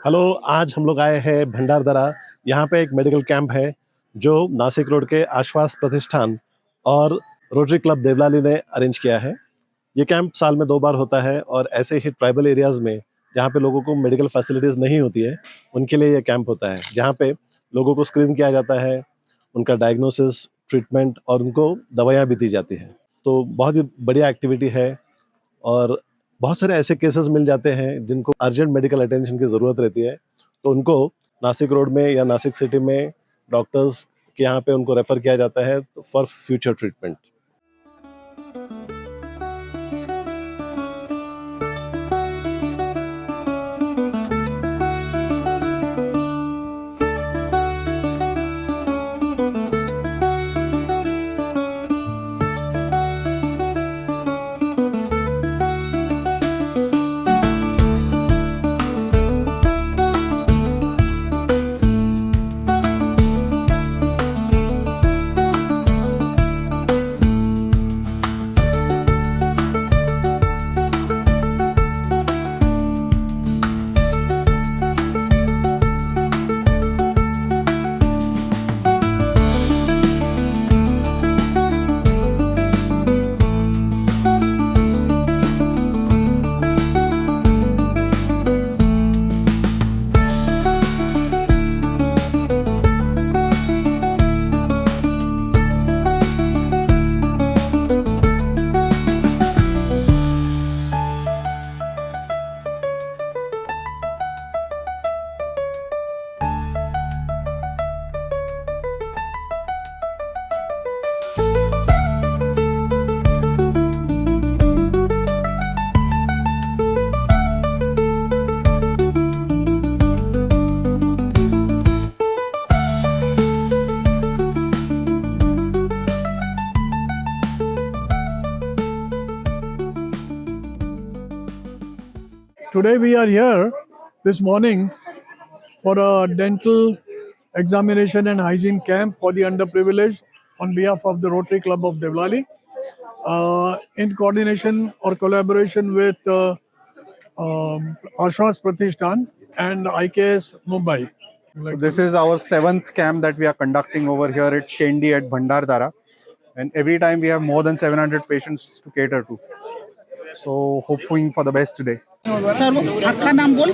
Hello, आज हम लोग आए हैं भंडारदरा। यहाँ पे एक मेडिकल कैंप है जो नासिक रोड के आश्वास प्रतिष्ठान और रोटरी क्लब देवलाली ने अरेंज किया है। ये कैंप साल में 2 बार होता है और ऐसे ही ट्राइबल एरियाज में जहाँ पे लोगों को मेडिकल फैसिलिटीज़ नहीं होती है, उनके लिए ये कैंप होता है, जहाँ पे लोगों को स्क्रीन किया जाता है, उनका डायग्नोसिस, ट्रीटमेंट और उनको दवाइयाँ भी दी जाती हैं। तो बहुत ही बढ़िया एक्टिविटी है और बहुत सारे ऐसे केसेस मिल जाते हैं जिनको अर्जेंट मेडिकल अटेंशन की ज़रूरत रहती है, तो उनको नासिक रोड में या नासिक सिटी में डॉक्टर्स के यहाँ पे उनको रेफ़र किया जाता है for future treatment. Today we are here this morning for a dental examination and hygiene camp for the underprivileged on behalf of the Rotary Club of Devlali in coordination or collaboration with Ashwas Pratishthan and IKS Mumbai. So this is our 7th camp that we are conducting over here at Shendi at Bhandardara, and every time we have more than 700 patients to cater to. So hoping for the best today. Sir अख्खा नाम बोल.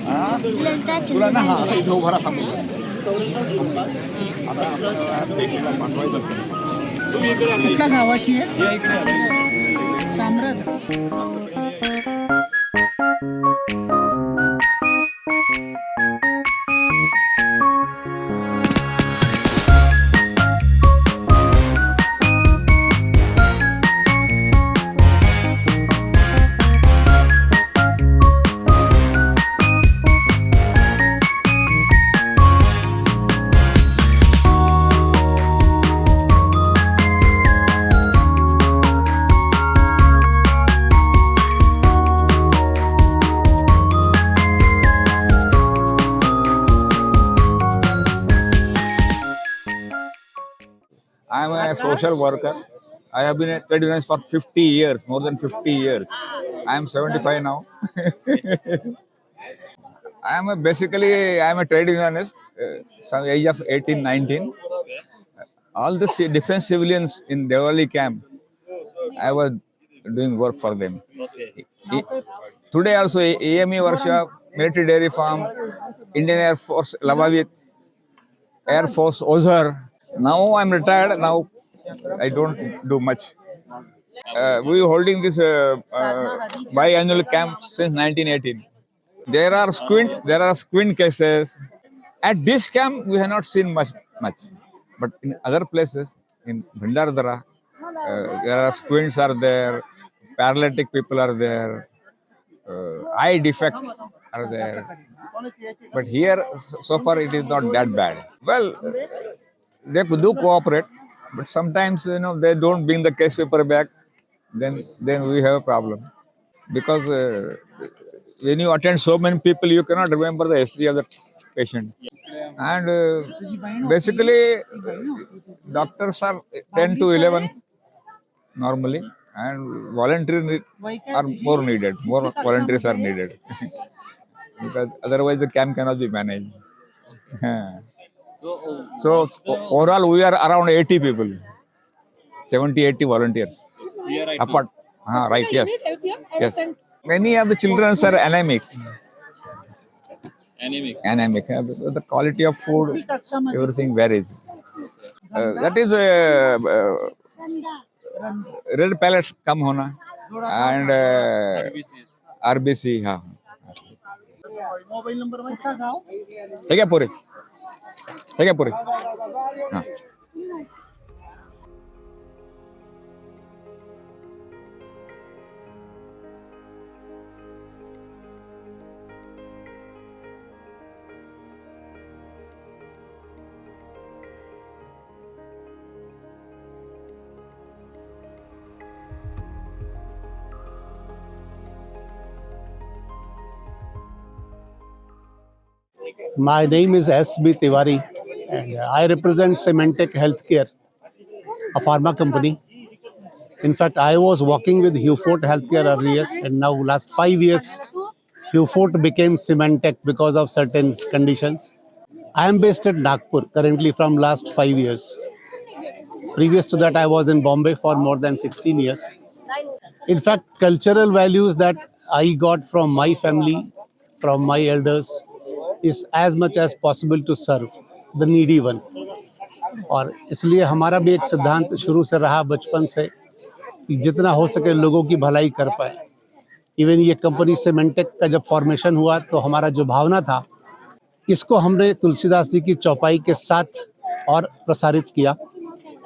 कुठल्या गावाची आहे? साम्राज्य. I am a social worker. I have been a trade unionist for 50 years, more than 50 years. I am 75 now. Basically a trade unionist, some age of 18, 19. All the defense civilians in Devali camp, I was doing work for them. Today also AME workshop, military dairy farm, Indian Air Force, Lavavit, Air Force, Ozar. Now I'm retired. Now I don't do much. We are holding this biannual camp since 1918. There are squint cases. At this camp, we have not seen much. But in other places, in Bhandardara, there are squints are there, paralytic people are there, eye defect are there. But here, so far, it is not that bad. Well, they do cooperate, but sometimes they don't bring the case paper back. Then we have a problem, because when you attend so many people, you cannot remember the history of the patient. And basically, doctors are 10 to 11 normally, and volunteers are more needed. More volunteers are needed. because otherwise the camp cannot be managed. So overall we are around 80 people, 70, 80 volunteers. Here right Apart, right, You yes, need help here? I will yes. send. Many of the children are anemic. anemic. Because the quality of food, उसी कक्षा में everything varies. That is red pellets कम होना and RBCs. RBC, हाँ. उठा गाँव है क्या पूरे? है क्या पूरे? हाँ. My name is S.B. Tiwari and I represent Symantec Healthcare, a pharma company. In fact, I was working with Hufort Healthcare earlier and now last 5 years, Hufort became Symantec because of certain conditions. I am based at Nagpur currently from last 5 years. Previous to that, I was in Bombay for more than 16 years. In fact, cultural values that I got from my family, from my elders, is as much as possible to serve the needy one. और इसलिए हमारा भी एक सिद्धांत शुरू से रहा बचपन से कि जितना हो सके लोगों की भलाई कर पाए. इवन ये कंपनी सिमेंटेक का जब फॉर्मेशन हुआ तो हमारा जो भावना था इसको हमने तुलसीदास जी की चौपाई के साथ और प्रसारित किया.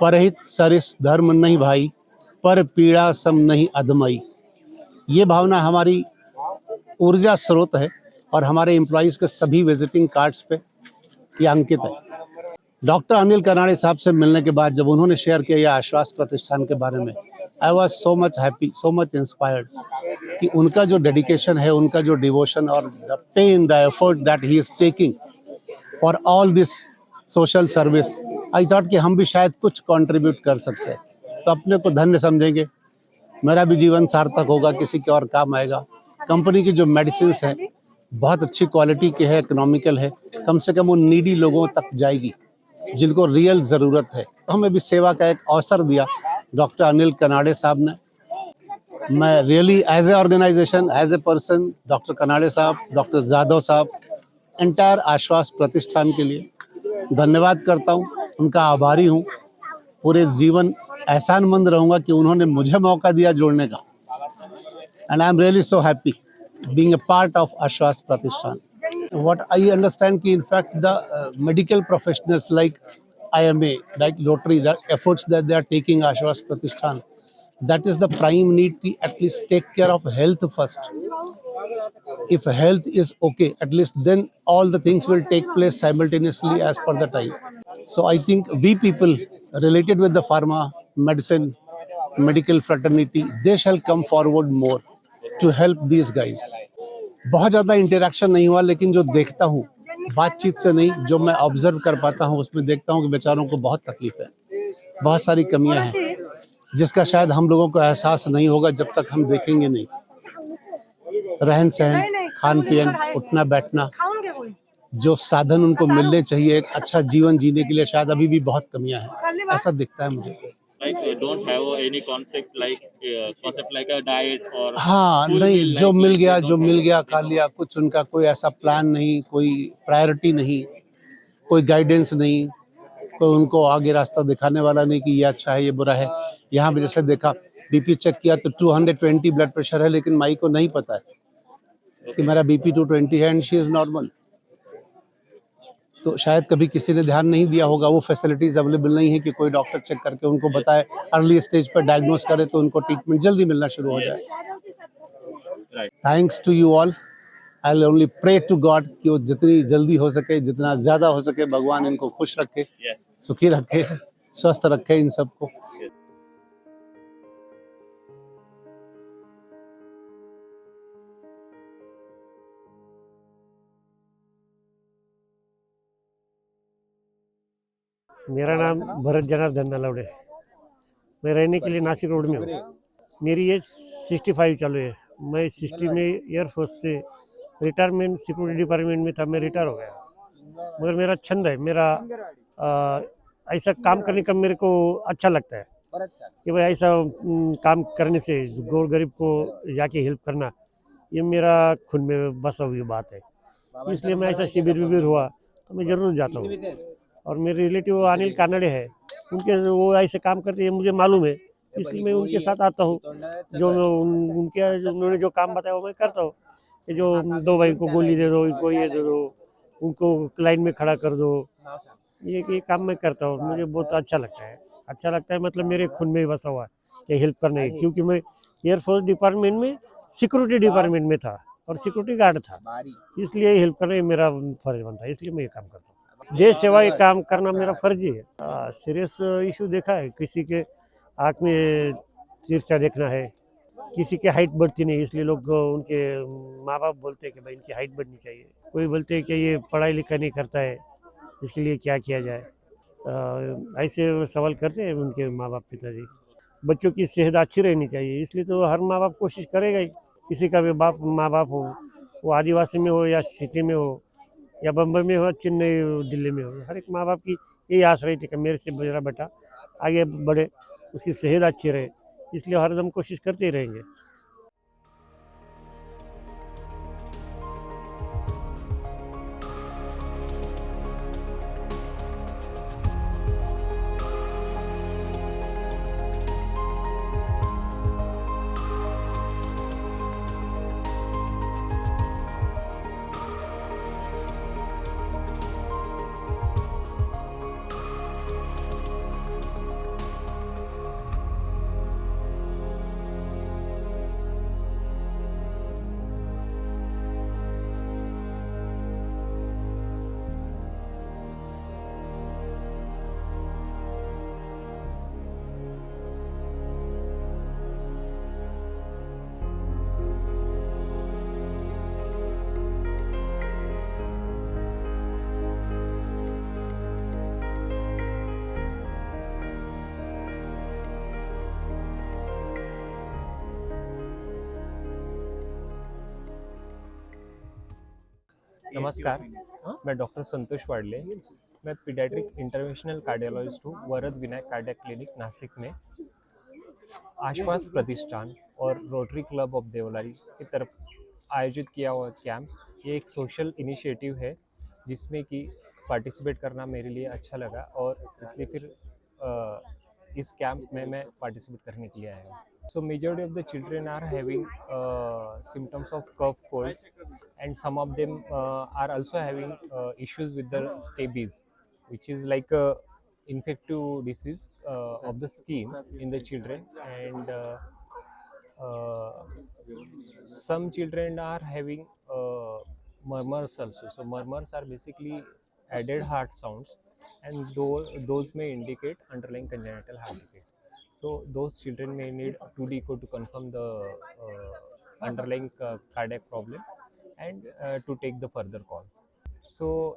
परहित सरिस धर्म नहीं भाई, पर पीड़ा सम नहीं अधमई. ये भावना हमारी ऊर्जा स्रोत है और हमारे एम्प्लॉइज के सभी विजिटिंग कार्ड्स पे ये अंकित है. डॉक्टर अनिल कनाडे साहब से मिलने के बाद जब उन्होंने शेयर किया यह आश्वास प्रतिष्ठान के बारे में, I was so much happy, so much inspired कि उनका जो डेडिकेशन है, उनका जो डिवोशन और the pain, the effort that he is taking for all this social service, I thought कि हम भी शायद कुछ कंट्रीब्यूट कर सकते हैं. तो अपने को धन्य समझेंगे, मेरा भी जीवन सार्थक होगा, किसी के और काम आएगा. कंपनी की जो मेडिसिन है बहुत अच्छी क्वालिटी की है, इकोनॉमिकल है, कम से कम उन नीडी लोगों तक जाएगी जिनको रियल ज़रूरत है. तो हमें भी सेवा का एक अवसर दिया डॉक्टर अनिल कनाडे साहब ने. मैं really as a organisation, as a person, doctor Kanade sahab, doctor Jadhav साहब, एंटायर आश्वास प्रतिष्ठान के लिए धन्यवाद करता हूँ, उनका आभारी हूँ. पूरे जीवन एहसानमंद रहूँगा कि उन्होंने मुझे मौका दिया जोड़ने का. And I am really so happy being a part of Ashwas Pratishthan. What I understand ki in fact the medical professionals like IMA, like Rotary, the efforts that they are taking Ashwas Pratishthan, that is the prime need to at least take care of health first. If health is okay, at least then all the things will take place simultaneously as per the time. So I think we people related with the pharma, medicine, medical fraternity, they shall come forward more to help these guys. बहुत ज़्यादा interaction नहीं हुआ, लेकिन जो देखता हूँ बातचीत से नहीं, जो मैं ऑब्जर्व कर पाता हूँ उसमें देखता हूँ कि बेचारों को बहुत तकलीफ है, बहुत सारी कमियां हैं जिसका शायद हम लोगों को एहसास नहीं होगा जब तक हम देखेंगे नहीं. रहन सहन, खान पीन, उठना बैठना, जो साधन उनको मिलने चाहिए एक अच्छा जीवन जीने के लिए, शायद अभी भी बहुत कमियां हैं, ऐसा दिखता है मुझे. Like don't have any concept like a diet or हाँ full नहीं, meal, जो like मिल they गया don't जो have मिल it. गया खा लिया. कुछ उनका कोई ऐसा प्लान नहीं, कोई प्रायोरिटी नहीं, कोई गाइडेंस नहीं, कोई उनको आगे रास्ता दिखाने वाला नहीं कि ये अच्छा है ये बुरा है. यहाँ पे जैसे देखा बीपी चेक किया तो 220 ब्लड प्रेशर है, लेकिन माई को नहीं पता है कि मेरा बीपी 220 है एंड शी इज़ नॉर्मल. तो शायद कभी किसी ने ध्यान नहीं दिया होगा, वो फैसिलिटीज़ अवेलेबल नहीं है कि कोई डॉक्टर चेक करके उनको बताए, अर्ली स्टेज पर डायग्नोस करे तो उनको ट्रीटमेंट जल्दी मिलना शुरू हो जाए. Right. Thanks to you all. I will only pray to God कि वो जितनी जल्दी हो सके, जितना ज़्यादा हो सके, भगवान इनको खुश रखे, Yes. सुखी रखे, स्वस्थ रखे इन सबको. मेरा नाम भरत जनार्दन नलवड़े. मैं रहने के लिए नासिक रोड में हूँ. मेरी एज 65 चालू है. मैं 60 में एयरफोर्स से रिटायरमेंट सिक्योरिटी डिपार्टमेंट में था, मैं रिटायर हो गया, मगर मेरा छंद है, मेरा ऐसा काम करने का मेरे को अच्छा लगता है कि भाई ऐसा काम करने से गोर गरीब को जाके हेल्प करना, ये मेरा खून में बसा हुई बात है। इसलिए मैं ऐसा शिविर विविर हुआ तो मैं ज़रूर जाता हूँ। और मेरे रिलेटिव अनिल कानड़े हैं, उनके वो ऐसे काम करते हैं मुझे मालूम है, इसलिए मैं उनके साथ आता हूँ। जो उन्होंने जो काम बताया वो मैं करता हूँ कि जो दो भाई को गोली दे दो, इनको ये दे दो, उनको लाइन में खड़ा कर दो, ये काम मैं करता हूँ। मुझे बहुत अच्छा लगता है। अच्छा लगता है मतलब मेरे खून में ही बसा हुआ है कि हेल्प करने, क्योंकि मैं एयरफोर्स डिपार्टमेंट में सिक्योरिटी डिपार्टमेंट में था और सिक्योरिटी गार्ड था, इसलिए हेल्प करना मेरा फर्ज बनता है, इसलिए मैं ये काम करता हूँ। देश सेवा ये काम करना मेरा फर्ज ही है। सीरियस इशू देखा है, किसी के आँख में तिरछा देखना है, किसी की हाइट बढ़ती नहीं, इसलिए लोग उनके माँ बाप बोलते हैं कि भाई इनकी हाइट बढ़नी चाहिए। कोई बोलते हैं कि ये पढ़ाई लिखाई नहीं करता है, इसके लिए क्या किया जाए। ऐसे सवाल करते हैं उनके माँ बाप पिताजी। बच्चों की सेहत अच्छी रहनी चाहिए, इसलिए तो हर माँ बाप कोशिश करेगा ही। किसी का भी माँ बाप हो, वो आदिवासी में हो या सिटी में हो या बम्बई में हो, चेन्नई दिल्ली में हो, हर एक माँ बाप की यही आस रहती है कि मेरे से मेरा बेटा आगे बढ़े, उसकी सेहत अच्छी रहे, इसलिए हरदम कोशिश करते ही रहेंगे। नमस्कार, मैं डॉक्टर संतोष वाडले। मैं पीडियाट्रिक इंटरवेंशनल कार्डियोलॉजिस्ट हूँ। वरद विनायक कार्डियक क्लिनिक नासिक में आश्वास प्रतिष्ठान और रोटरी क्लब ऑफ देवलाली की तरफ आयोजित किया हुआ कैंप, ये एक सोशल इनिशिएटिव है जिसमें कि पार्टिसिपेट करना मेरे लिए अच्छा लगा और इसलिए फिर इस कैंप में मैं पार्टिसिपेट करने के लिए आया हूँ। So majority of the children are having symptoms of cough, cold, and some of them are also having issues with the scabies, which is like a infective disease of the skin in the children, and some children are having murmurs also. So murmurs are basically added heart sounds, and those may indicate underlying congenital heart defect. So those children may need 2D echo to confirm the underlying cardiac problem and to take the further call. So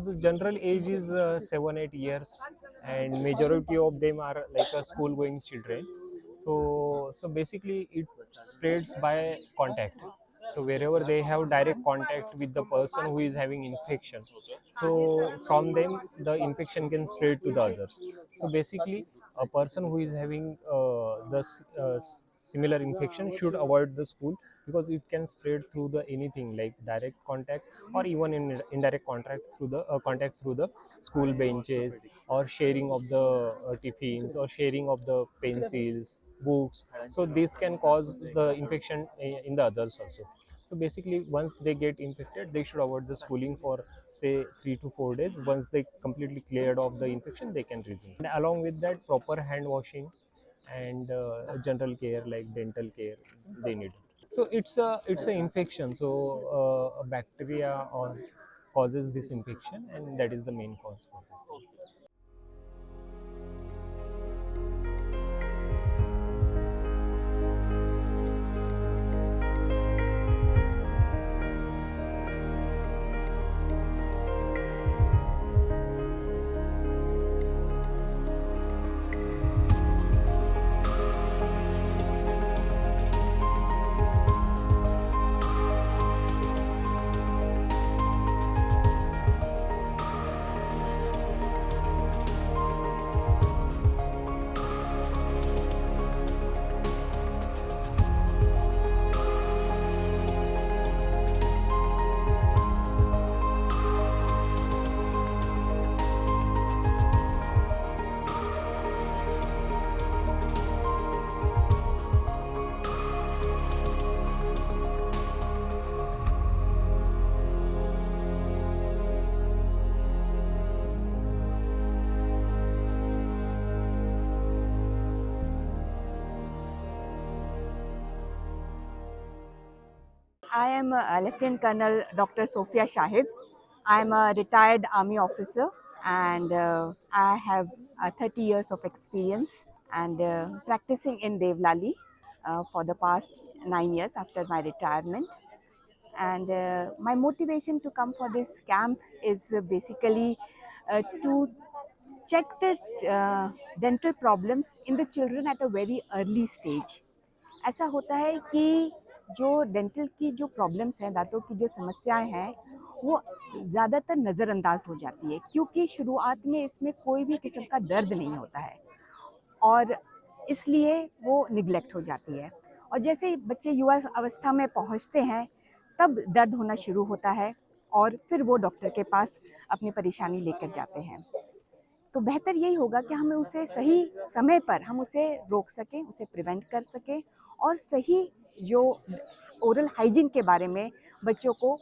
the general age is 7-8 years, and majority of them are like a school going children. So basically it spreads by contact. So wherever they have direct contact with the person who is having infection, so from them the infection can spread to the others. So basically a person who is having similar infection should avoid the school, because it can spread through the anything like direct contact or even in indirect contact through the school benches, or sharing of the tiffins, or sharing of the pencils, books. So this can cause the infection in the others also. So basically once they get infected, they should avoid the schooling for say 3 to 4 days. Once they completely cleared of the infection, they can resume. And along with that, proper hand washing and general care like dental care they need. So it's a infection. So a bacteria causes this infection, and that is the main cause for this thing. I am Lieutenant Colonel Dr. Sophia Shahid. I am a retired Army officer and I have 30 years of experience and practicing in Devlali for the past 9 years after my retirement. And my motivation to come for this camp is basically to check the dental problems in the children at a very early stage. ऐसा होता है कि जो dental की जो problems हैं, दांतों की जो समस्याएं हैं, वो ज़्यादातर नज़रअंदाज हो जाती है क्योंकि शुरुआत में इसमें कोई भी किस्म का दर्द नहीं होता है और इसलिए वो निगलेक्ट हो जाती है। और जैसे ही बच्चे युवा अवस्था में पहुंचते हैं तब दर्द होना शुरू होता है और फिर वो डॉक्टर के पास अपनी परेशानी लेकर जाते हैं। तो बेहतर यही होगा कि हम उसे सही समय पर हम उसे रोक सकें, उसे प्रिवेंट कर सकें और सही जो ओरल हाइजीन के बारे में बच्चों को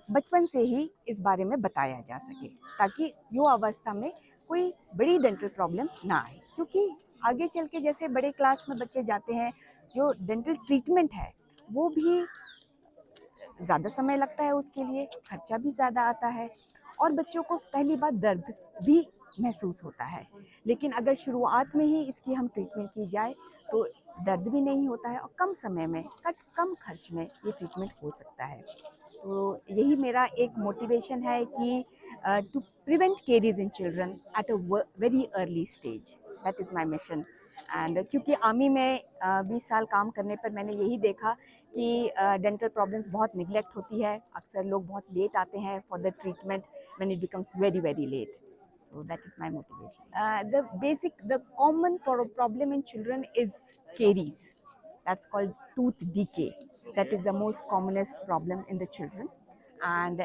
बचपन से ही इस बारे में बताया जा सके ताकि युवा अवस्था में कोई बड़ी डेंटल प्रॉब्लम ना आए। क्योंकि आगे चल के जैसे बड़े क्लास में बच्चे जाते हैं, जो डेंटल ट्रीटमेंट है वो भी ज़्यादा समय लगता है, उसके लिए खर्चा भी ज़्यादा आता है और बच्चों को पहली बार दर्द भी महसूस होता है। लेकिन अगर शुरुआत में ही इसकी हम ट्रीटमेंट की जाए तो दर्द भी नहीं होता है और कम समय में कम खर्च में ये ट्रीटमेंट हो सकता है। तो यही मेरा एक मोटिवेशन है कि to prevent caries in children at a very early stage, that is my mission. And क्योंकि आर्मी में 20 साल काम करने पर मैंने यही देखा कि डेंटल प्रॉब्लम्स बहुत निगलेक्ट होती है, अक्सर लोग बहुत लेट आते हैं for the treatment when it becomes very very late. So that is my motivation. The common problem in children is caries. That's called tooth decay. That is the most commonest problem in the children, and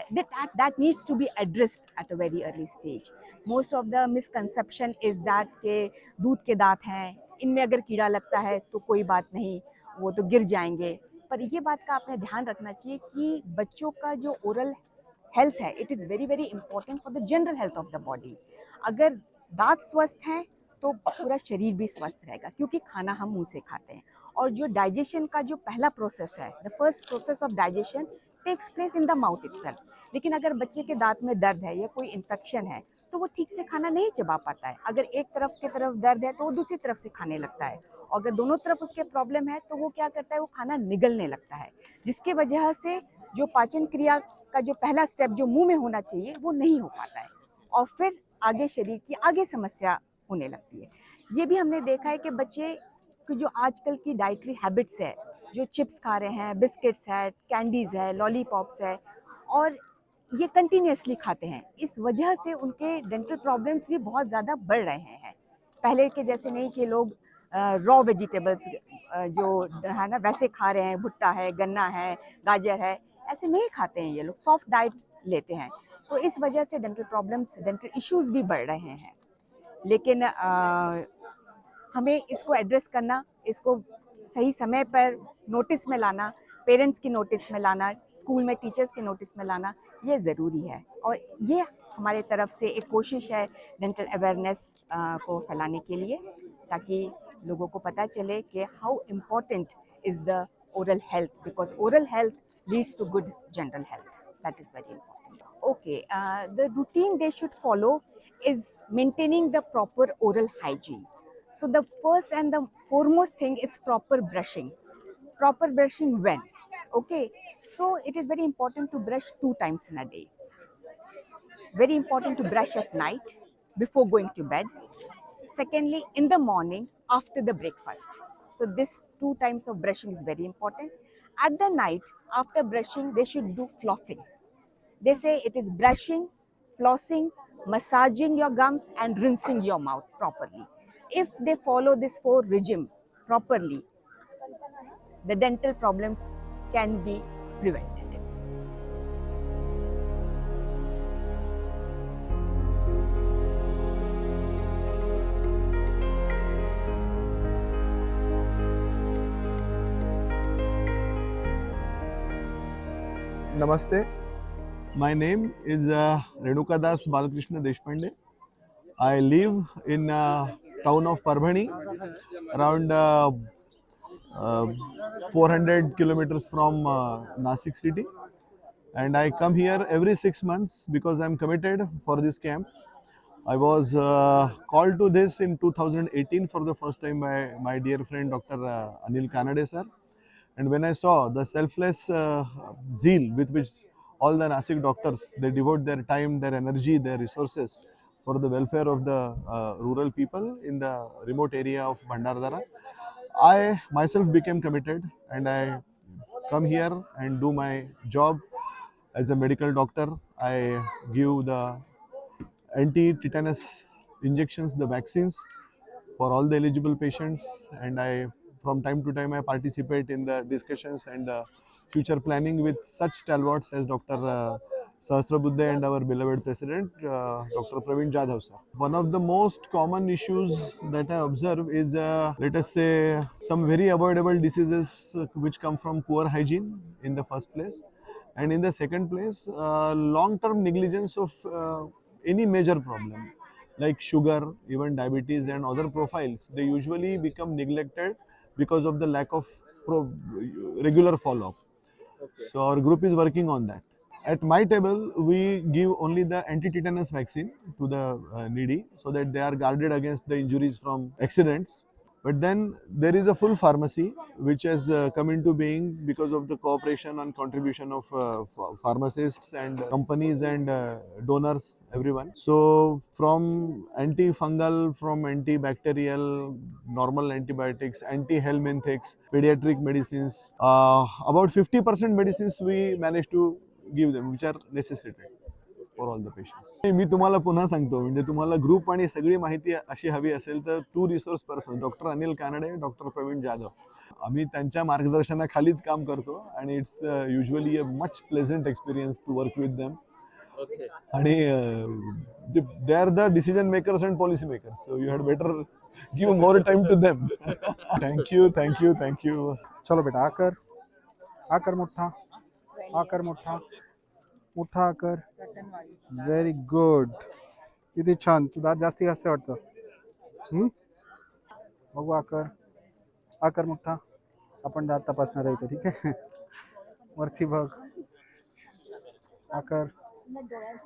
that needs to be addressed at a very early stage. Most of the misconception is that के दूध के दांत हैं, इनमें अगर कीड़ा लगता है तो कोई बात नहीं, वो तो गिर जाएंगे। पर ये बात का आपने ध्यान रखना चाहिए कि बच्चों का जो ओरल हेल्थ है, it is very very important for the general health of the body. अगर दांत स्वस्थ हैं तो पूरा शरीर भी स्वस्थ रहेगा क्योंकि खाना हम मुंह से खाते हैं और जो डाइजेशन का जो पहला प्रोसेस है, the first process of digestion takes place in the mouth itself. लेकिन अगर बच्चे के दांत में दर्द है या कोई इन्फेक्शन है तो वो ठीक से खाना नहीं चबा पाता है। अगर एक तरफ की तरफ दर्द है तो वो दूसरी तरफ से खाने लगता है और अगर दोनों तरफ उसके प्रॉब्लम है तो वो क्या करता है, वो खाना निगलने लगता है, जिसके वजह से जो पाचन क्रिया का जो पहला स्टेप जो मुंह में होना चाहिए वो नहीं हो पाता है और फिर आगे शरीर की आगे समस्या होने लगती है। ये भी हमने देखा है कि बच्चे की जो आजकल की डाइटरी हैबिट्स है, जो चिप्स खा रहे हैं, बिस्किट्स है, कैंडीज़ है, लॉलीपॉप्स है और ये कंटिन्यूसली खाते हैं, इस वजह से उनके डेंटल प्रॉब्लम्स भी बहुत ज़्यादा बढ़ रहे हैं। पहले के जैसे नहीं कि लोग रॉ वेजिटेबल्स जो है ना वैसे खा रहे हैं, भुट्टा है, गन्ना है, गाजर है, ऐसे नहीं खाते हैं ये लोग, सॉफ्ट डाइट लेते हैं। तो इस वजह से डेंटल प्रॉब्लम्स, डेंटल इश्यूज भी बढ़ रहे हैं। लेकिन हमें इसको एड्रेस करना, इसको सही समय पर नोटिस में लाना, पेरेंट्स की नोटिस में लाना, स्कूल में टीचर्स की नोटिस में लाना, ये ज़रूरी है और ये हमारे तरफ से एक कोशिश है डेंटल अवेयरनेस को फैलाने के लिए, ताकि लोगों को पता चले कि how important is the oral health, because oral health leads to good general health. That is very important. Okay, the routine they should follow is maintaining the proper oral hygiene. So the first and the foremost thing is proper brushing. Proper brushing when? Okay, so it is very important to brush 2 times in a day. Very important to brush at night before going to bed. Secondly, in the morning after the breakfast. So this 2 times of brushing is very important. At the night, after brushing, they should do flossing. They say it is brushing, flossing, massaging your gums and rinsing your mouth properly. If they follow this 4 regime properly, the dental problems can be prevented. Namaste. My name is Renuka Das Balakrishna Deshpande. I live in town of Parbhani, around uh, 400 kilometers from Nasik city, and I come here every 6 months because I'm committed for this camp. I was called to this in 2018 for the first time by my dear friend Dr. Anil Kanade sir. And when I saw the selfless zeal with which all the Nasik doctors, they devote their time, their energy, their resources for the welfare of the rural people in the remote area of Bhandardara, I myself became committed, and I come here and do my job as a medical doctor. I give the anti-tetanus injections, the vaccines for all the eligible patients, and I, from time to time, I participate in the discussions and future planning with such stalwarts as Dr. Sahasrabuddhe and our beloved president, Dr. Praveen Jadhav sir. One of the most common issues that I observe is, let us say, some very avoidable diseases which come from poor hygiene in the first place, and in the second place, long-term negligence of any major problem like sugar, even diabetes and other profiles. They usually become neglected because of the lack of regular follow-up. So our group is working on that. At my table, we give only the anti-tetanus vaccine to the needy so that they are guarded against the injuries from accidents. But then there is a full pharmacy which has come into being because of the cooperation and contribution of pharmacists and companies and donors, everyone. So from antifungal, from antibacterial, normal antibiotics, anti-helminthics, pediatric medicines, about 50% medicines we manage to give them, which are necessitated for all the patients. मी तुम्हाला पुन्हा सांगतो, म्हणजे तुम्हाला group आणि सगळी माहिती अशी हवी असेल तर 2 resource person doctor Anil Kanade, doctor Pravin Jadhav, आम्ही त्यांच्या मार्गदर्शनाखालीच काम करतो आणि it's usually a much pleasant experience to work with them. आणि they are the decision makers and policy makers, so you had better give more time to them. Thank you thank you thank you. चलो बेटा, आकर आकर मोठा, आकर मोठा, मोठा आकर. Very good. किती छान. तू दात जास्ती घासते वाटतं. बघू आकर, आकर मोठा. आपण दात तपासणार आहे इथे, ठीक आहे. वरती बघ. आकर,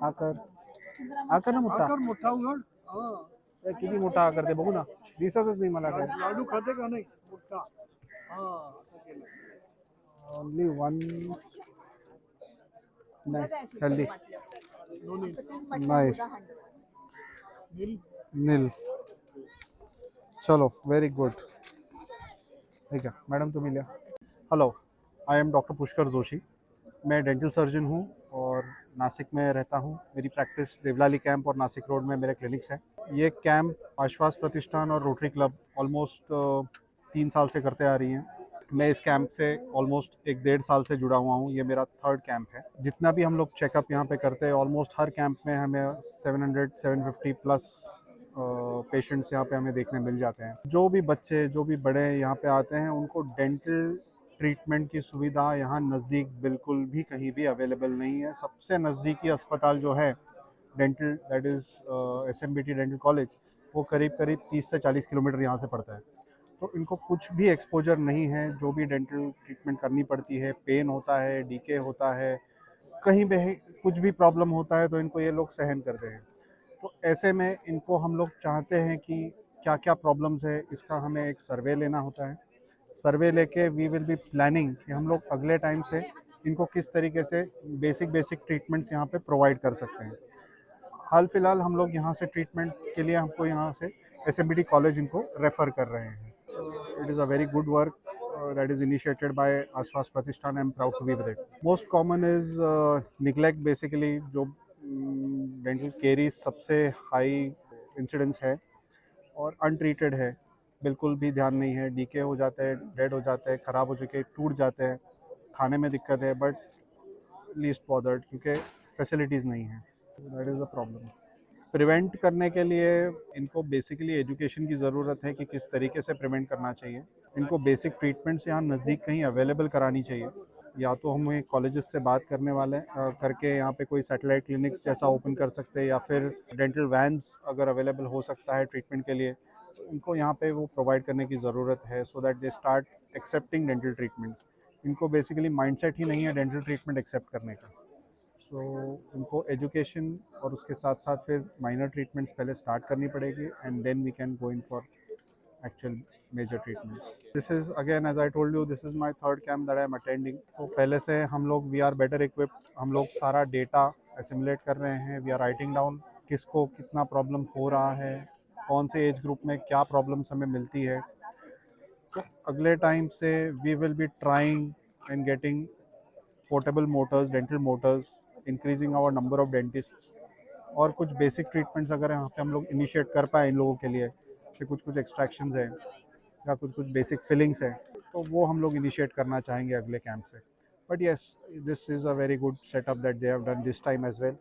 आकर, आकर ना मोठा. आकर मोठा उघड. किती मोठा आकर ते बघू ना. दिसतच नाही मला काय. लाडू खाते का नाही मोठा? आता केलं. Only one. नाही हेल्दी नाही. नील. चलो, वेरी गुड. ठीक है मैडम, तुम लिया. Hello, I am doctor Pushkar Joshi. मैं डेंटल सर्जन हूँ और नासिक में रहता हूँ. मेरी प्रैक्टिस देवलाली कैंप और नासिक रोड में मेरे क्लिनिक्स हैं. ये कैंप आश्वास प्रतिष्ठान और रोटरी क्लब ऑलमोस्ट 3 साल से करते आ रही हैं. मैं इस कैंप से ऑलमोस्ट 1-1.5 साल से जुड़ा हुआ हूँ. ये मेरा 3rd कैंप है. जितना भी हम लोग चेकअप यहाँ पे करते हैं, ऑलमोस्ट हर कैंप में हमें 700-750 प्लस पेशेंट्स यहाँ पे हमें देखने मिल जाते हैं. जो भी बच्चे, जो भी बड़े यहाँ पे आते हैं, उनको डेंटल ट्रीटमेंट की सुविधा यहाँ नज़दीक बिल्कुल भी कहीं भी अवेलेबल नहीं है. सबसे नज़दीकी अस्पताल जो है dental, that is SMBT dental college, वो करीब 30 से 40 किलोमीटर यहाँ से पड़ता है. तो इनको कुछ भी एक्सपोजर नहीं है. जो भी डेंटल ट्रीटमेंट करनी पड़ती है, पेन होता है, डीके होता है, कहीं भी कुछ भी प्रॉब्लम होता है तो इनको ये लोग सहन करते हैं. तो ऐसे में इनको हम लोग चाहते हैं कि क्या क्या प्रॉब्लम्स है, इसका हमें एक सर्वे लेना होता है. सर्वे लेके वी विल बी प्लानिंग कि हम लोग अगले टाइम से इनको किस तरीके से बेसिक ट्रीटमेंट्स यहाँ पे प्रोवाइड कर सकते हैं. हाल फिलहाल हम लोग यहाँ से ट्रीटमेंट के लिए हमको यहाँ से SMBT कॉलेज इनको रेफ़र कर रहे हैं. It is a very good work that is initiated by Ashwas Pratishthan. I am proud to be with it. Most common is neglect basically. जो dental caries सबसे high incidence है और untreated है. बिल्कुल भी ध्यान नहीं है. डीके हो जाते हैं, डेड हो जाते हैं, ख़राब हो चुके, टूट जाते हैं, खाने में दिक्कत है, बट लीस्ट बॉदर्ड क्योंकि फैसिलिटीज़ नहीं है. That is the problem. Prevent करने के लिए इनको बेसिकली एजुकेशन की ज़रूरत है कि किस तरीके से प्रिवेंट करना चाहिए. इनको बेसिक ट्रीटमेंट्स यहाँ नज़दीक कहीं अवेलेबल करानी चाहिए. या तो हम कॉलेजेस से बात करने वाले करके यहाँ पे कोई सैटेलाइट क्लिनिक्स जैसा ओपन कर सकते हैं, या फिर डेंटल वैन्स अगर अवेलेबल हो सकता है ट्रीटमेंट के लिए, इनको यहाँ पे वो प्रोवाइड करने की ज़रूरत है so that they start accepting dental treatments. इनको बेसिकली माइंडसेट ही नहीं है डेंटल ट्रीटमेंट एक्सेप्ट करने का। सो इनको एजुकेशन और उसके साथ साथ फिर माइनर ट्रीटमेंट्स पहले स्टार्ट करनी पड़ेगी and then we can go in for actual major treatments. This is again, as I told you, this is my third camp that I am attending. तो पहले से हम लोग we are better equipped, हम लोग सारा डेटा assimilate कर रहे हैं, we are writing down किसको कितना प्रॉब्लम हो रहा है, कौन से एज ग्रुप में क्या प्रॉब्लम्स हमें मिलती है। तो अगले टाइम से we will be trying and getting portable motors, dental motors, increasing our number of dentists, और कुछ बेसिक ट्रीटमेंट्स अगर यहाँ पे हम लोग इनिशिएट कर पाए इन लोगों के लिए, से कुछ एक्सट्रैक्शंस हैं या कुछ बेसिक फिलिंग्स हैं, तो वो हम लोग इनिशिएट करना चाहेंगे अगले कैंप से। But yes, this is a very good setup that they have done this time as well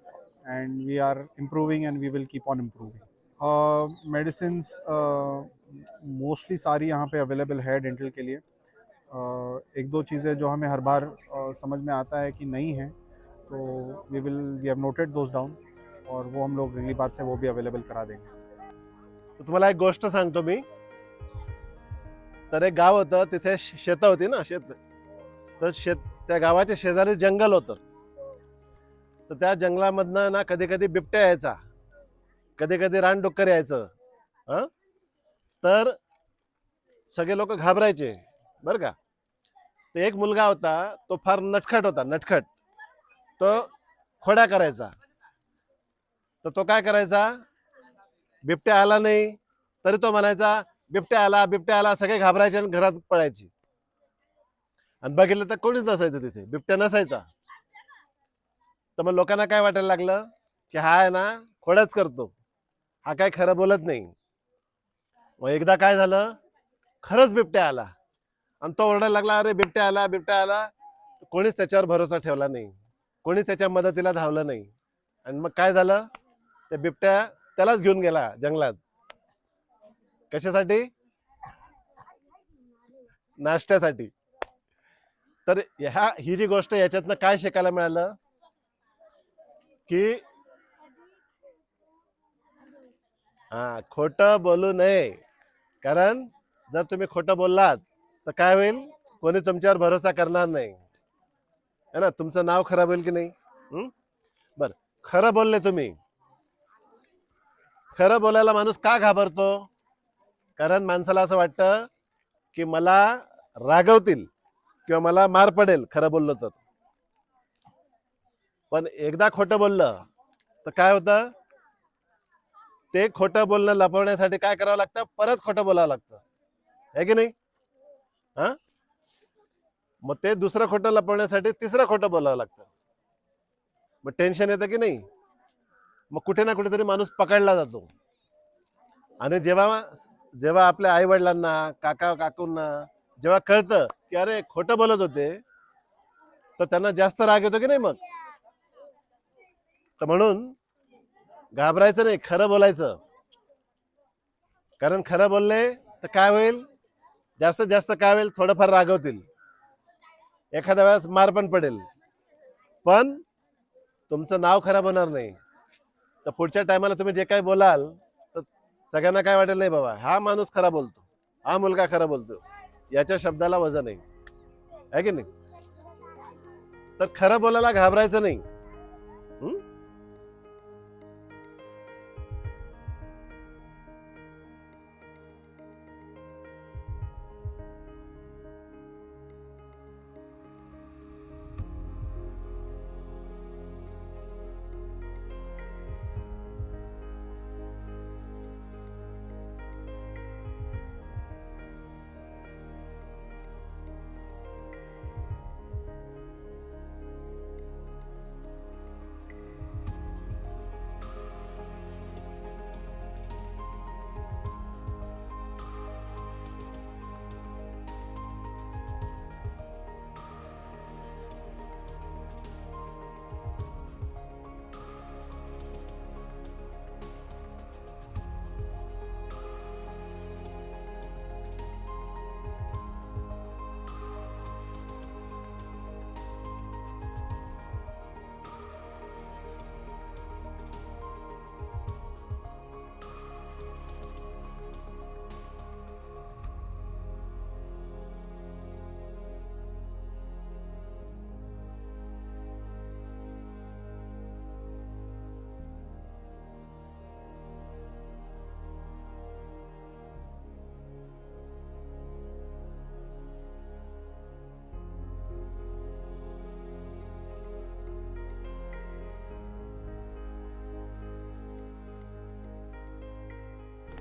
and we are improving and we will keep on improving. Medicines mostly सारी यहाँ पे अवेलेबल है dental के लिए। एक दो चीज़ें जो हमें हर बार समझ में आता है कि नहीं है, तो we have noted those down, और वो हम लोग अगली बार से वो भी अवेलेबल करा देंगे। तर तुम्हाला एक गोष्ट सांगतो मी। तर एक गाव होतं, तिथे शेतं होती ना, तर त्या गावाच्या शेजारी जंगल होतं। तर त्या जंगलामधनं ना कधी कधी बिबट्या यायचा, कधी कधी रानडुक्कर यायचं। तर सगळे लोक घाबरायचे बरं का। तर एक मुलगा होता, तो फार नटखट होता, नटखट। तो खोड्या करायचा। तर तो काय करायचा, बिबट्या आला नाही तरी तो म्हणायचा बिबट्या आला, बिबट्या आला। सगळे घाबरायचे आणि घरात पळायची। आणि बघितलं तर कोणीच नसायचं तिथे, बिबट्या नसायचा। तर मग लोकांना काय वाटायला लागलं की हा आहे ना खोड्याच करतो, हा काय खरं बोलत नाही। मग एकदा काय झालं, खरंच बिबट्या आला आणि तो ओरडायला लागला, अरे बिबट्या आला, बिबट्या आला। कोणीच त्याच्यावर भरोसा ठेवला नाही, कोणीच त्याच्या मदतीला धावलं नाही। आणि मग काय झालं, ते बिबट्या त्यालाच घेऊन गेला जंगलात। कशासाठी, नाश्त्यासाठी। तर ही जी गोष्ट याच्यातनं काय शिकायला मिळालं की खोटं बोलू नये। कारण जर तुम्ही खोटं बोललात तर काय होईल, कोणी तुमच्यावर भरोसा करणार नाही, है ना, तुमचं नाव खराब होईल की नाही। बर, खरं बोलले तुम्ही। खरं बोलायला माणूस का घाबरतो, कारण माणसाला असं वाटतं की मला रागवतील किंवा मला मार पडेल खरं बोललो तर। पण एकदा खोटं बोललं तर काय होतं, ते खोटं बोलणं लपवण्यासाठी काय करावं लागतं, परत खोटं बोलावं लागतं, है की नाही। मग ते दुसरं खोटं लपवण्यासाठी तिसरं खोटं बोलावं लागतं। मग टेन्शन येतं की नाही। मग कुठे ना कुठेतरी माणूस पकडला जातो। आणि जेव्हा आपल्या आई वडिलांना, काका काकूंना जेव्हा कळतं की अरे खोटं बोलत होते, तर त्यांना जास्त राग येतो की नाही मग। तर म्हणून घाबरायचं नाही, खरं बोलायचं। कारण खरं बोलले तर काय होईल, जास्तीत जास्त काय होईल, थोडंफार रागवतील, एखाद्या वेळेस मार पण पडेल, पण तुमचं नाव खराब होणार नाही। तर पुढच्या टायमाला तुम्ही जे काही बोलाल तर सगळ्यांना काय वाटेल, नाही बाबा हा माणूस खरा बोलतो, हा मुलगा खरा बोलतो, याच्या शब्दाला वजन आहे की नाही। तर खरं बोलायला घाबरायचं नाही।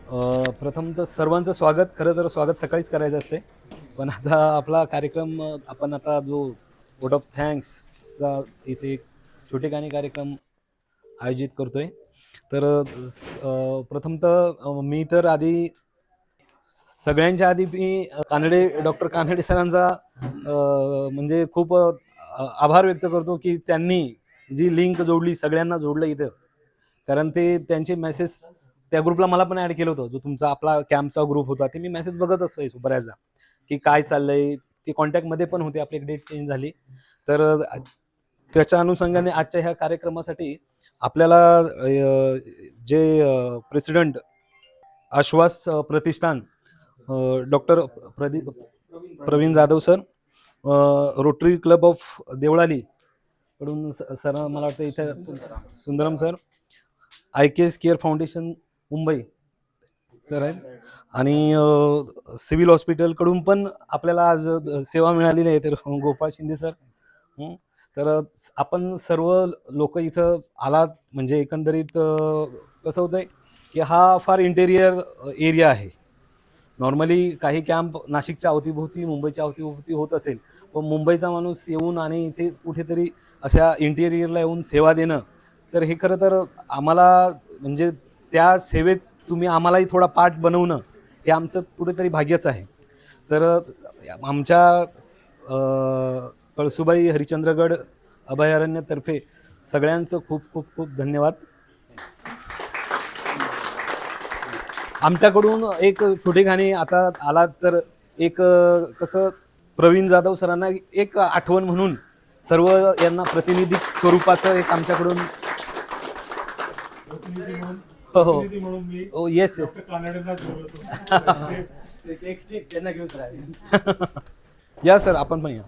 प्रथम तर सर्वांचं स्वागत. खरं तर स्वागत सकाळीच करायचं असते, पण आता आपला कार्यक्रम आपण आता जो वोट ऑफ थँक्सचा इथे एक छोटेखानी कार्यक्रम आयोजित करतोय. तर प्रथम तर मी तर आधी सगळ्यांच्या आधी मी डॉक्टर कानडे सरांचा म्हणजे खूप आभार व्यक्त करतो की त्यांनी जी लिंक जोडली, सगळ्यांना जोडलं इथं. कारण ते त्यांचे मेसेज त्या ग्रुपला मला पण ॲड केलं होतं, जो तुमचा आपला कॅम्पचा ग्रुप होता. ते मी मेसेज बघत असायचो बऱ्याचदा की काय चाललंय. ते कॉन्टॅक्टमध्ये पण होते. आपली डेट चेंज झाली, तर त्याच्या अनुषंगाने आजच्या ह्या कार्यक्रमासाठी आपल्याला जे president Ashwas Pratishthan doctor Pravin Jadhav sir, Rotary club of Deolali कडून सर, मला वाटतं इथं Sundaram sir, IKS care foundation Mumbai sir आहेत, आणि सिव्हिल हॉस्पिटलकडून पण आपल्याला आज सेवा मिळालेली आहे, तर गोपाळ शिंदे सर. तर आपण सर्व लोक इथं आलात म्हणजे एकंदरीत कसं होतंय की हा फार इंटेरियर एरिया आहे. नॉर्मली काही कॅम्प नाशिकच्या अवतीभोवती, मुंबईच्या अवतीभोवती होत असेल, पण मुंबईचा माणूस येऊन आणि इथे कुठेतरी अशा इंटेरियरला येऊन सेवा देणं, तर हे खरं तर आम्हाला म्हणजे त्या सेवेत तुम्ही आम्हालाही थोडा पार्ट बनवणं हे आमचं कुठेतरी भाग्यच आहे. तर आमच्या कळसुबाई हरिश्चंद्रगड अभयारण्यातर्फे सगळ्यांचं खूप खूप खूप धन्यवाद. आमच्याकडून एक छोटेखानी आता आला तर एक कसं प्रवीण जाधव सरांना एक आठवण म्हणून सर्व यांना प्रतिनिधी स्वरूपाचं एक आमच्याकडून हो हो हो येस येस या सर, आपण पण या.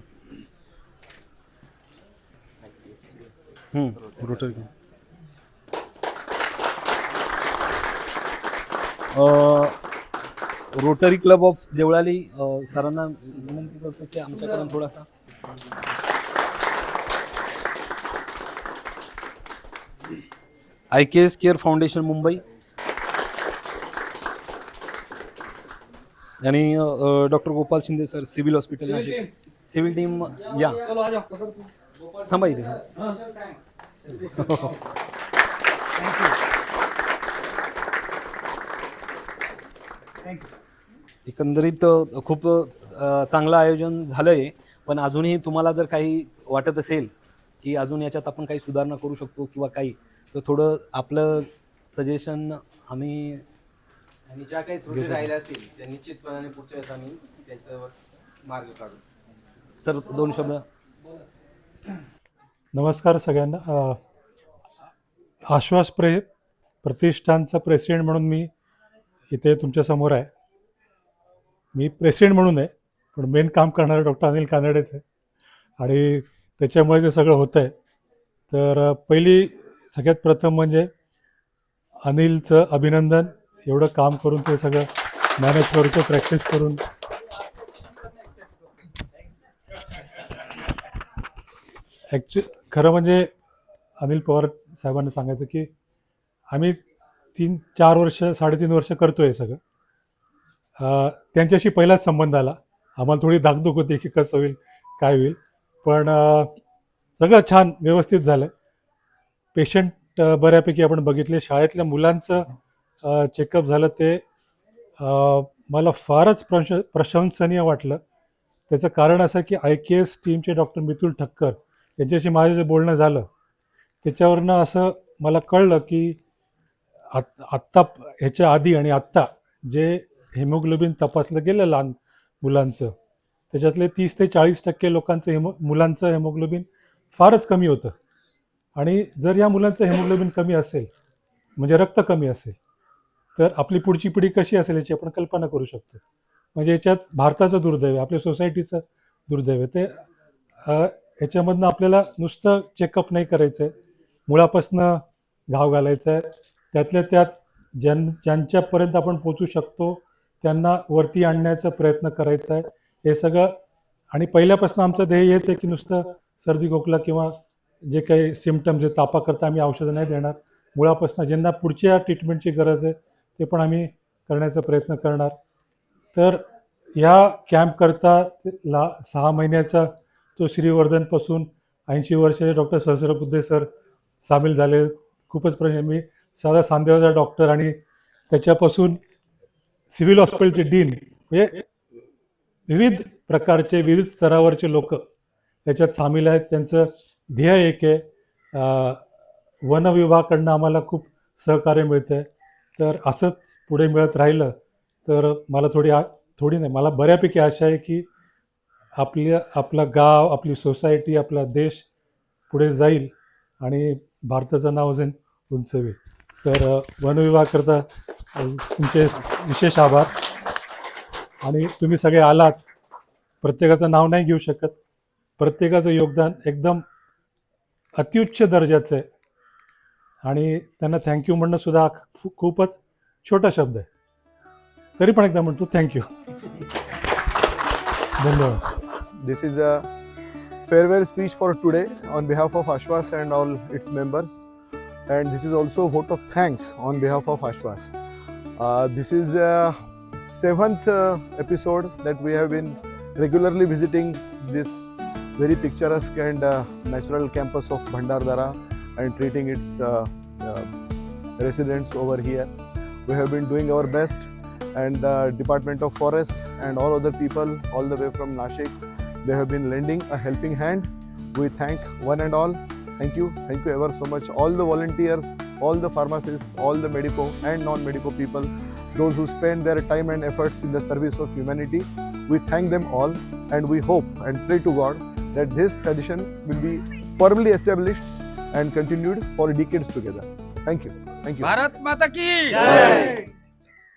Rotary Rotary club of Deolali सरांना विनंती करतो की आमच्याकडून थोडासा IKS केअर फाउंडेशन मुंबई आणि doctor Gopal Shinde sir, civil hospital Nashik. Civil team या थांबा इथे. एकंदरीत खूप चांगलं आयोजन झालंय, पण अजूनही तुम्हाला जर काही वाटत असेल की अजून याच्यात आपण काही सुधारणा करू शकतो किंवा काही, तर थोडं आपलं सजेशन आम्ही आणि ज्या काही त्रुटी राहिल्या असतील त्या निश्चितपणाने पुढच्या वेळेस आम्ही त्याच्यावर मार्ग काढू. सर, 2 शब्द. नमस्कार सगळ्यांना. आश्वास प्रतिष्ठानचा प्रेसिडेंट म्हणून मी इथे तुमच्यासमोर आहे. मी प्रेसिडेंट म्हणून आहे, पण मेन काम करणारे डॉक्टर अनिल कानडेच आहे, आणि त्याच्यामुळे जे सगळं होतं आहे. तर पहिली सगळ्यात प्रथम म्हणजे अनिलचं अभिनंदन. एवढं काम करून ते सगळं मॅनेज करतो, प्रॅक्टिस करून. खरं म्हणजे अनिल पवार साहेबांना सांगायचं की आम्ही 3-4 वर्ष, 3.5 वर्ष करतो आहे सगळं. त्यांच्याशी पहिलाच संबंध आला. आम्हाला थोडी धाकधूक होती की कसं होईल, काय होईल, पण सगळं छान व्यवस्थित झालं. पेशंट बऱ्यापैकी आपण बघितले. शाळेतल्या मुलांचं चेकअप झालं, ते मला फारच प्रशंसनीय वाटलं. त्याचं कारण असं की IKS टीमचे डॉक्टर मितुल ठक्कर यांच्याशी माझं जे बोलणं झालं त्याच्यावरनं असं मला कळलं की आत्ता ह्याच्या आधी आणि आत्ता जे हेमोग्लोबिन तपासलं गेलं लहान मुलांचं, त्याच्यातले 30 ते 40% लोकांचं मुलांचं हेमोग्लोबिन फारच कमी होतं. आणि जर या मुलांचं हेमोग्लोबिन कमी असेल, म्हणजे रक्त कमी असेल, तर आपली पुढची पिढी कशी असेल याची आपण कल्पना करू शकतो. म्हणजे याच्यात भारताचं दुर्दैव आहे, आपल्या सोसायटीचं दुर्दैव आहे. ते याच्यामधनं आपल्याला नुसतं चेकअप नाही करायचं आहे, मुळापासनं घाव घालायचं आहे. त्यातल्या त्यात ज्यांच्यापर्यंत आपण पोचू शकतो त्यांना वरती आणण्याचा प्रयत्न करायचा आहे, हे सगळं. आणि पहिल्यापासून आमचं ध्येय हेच आहे की नुसतं सर्दी खोकला किंवा जे काही सिम्पटम्स जे तापाकरता आम्ही औषधं नाही देणार. मुळापासून ज्यांना पुढच्या ट्रीटमेंटची गरज आहे ते पण आम्ही करण्याचा प्रयत्न करणार. तर या कॅम्पकरता 6 महिन्याचा तो श्रीवर्धनपासून 80 वर्षाचे डॉक्टर सहस्रबुद्धे सर सामील झाले. खूपच मी साधा सांधेवाचा डॉक्टर आणि त्याच्यापासून सिव्हिल हॉस्पिटलचे डीन, म्हणजे विविध प्रकारचे विविध स्तरावरचे लोक त्याच्यात सामील आहेत. त्यांचं ध्येय एक आहे, वन विभागाकडनं आम्हाला खूप सहकार्य मिळतं आहे. तर असंच पुढे मिळत राहिलं तर मला थोडी नाही, मला बऱ्यापैकी आशा आहे की आपलं गाव, आपली सोसायटी, आपला देश पुढे जाईल आणि भारताचं नाव अजून उंचवेल. तर वन विभागाकरता तुमचे विशेष आभार. आणि तुम्ही सगळे आलात, प्रत्येकाचं नाव नाही घेऊ शकत, प्रत्येकाचं योगदान एकदम अत्युच्च दर्जाचं आहे आणि त्यांना थँक्यू म्हणणं सुद्धा खूपच छोटा शब्द आहे. तरी पण एकदा म्हणतो थँक्यू. धन्यवाद. This is a farewell speech for today on behalf of Ashwas and all its members, and this is also a vote of thanks on behalf of Ashwas. This is a 7th episode that we have been regularly visiting this very picturesque and natural campus of Bhandardara and treating its residents over here. We have been doing our best, and the Department of Forest and all other people all the way from Nashik, they have been lending a helping hand. We thank one and all. Thank you ever so much. All the volunteers, all the pharmacists, all the medico and non-medico people, those who spend their time and efforts in the service of humanity. We thank them all, and we hope and pray to God that this tradition will be firmly established and continued for decades together. Thank you. Bharat माता की जय.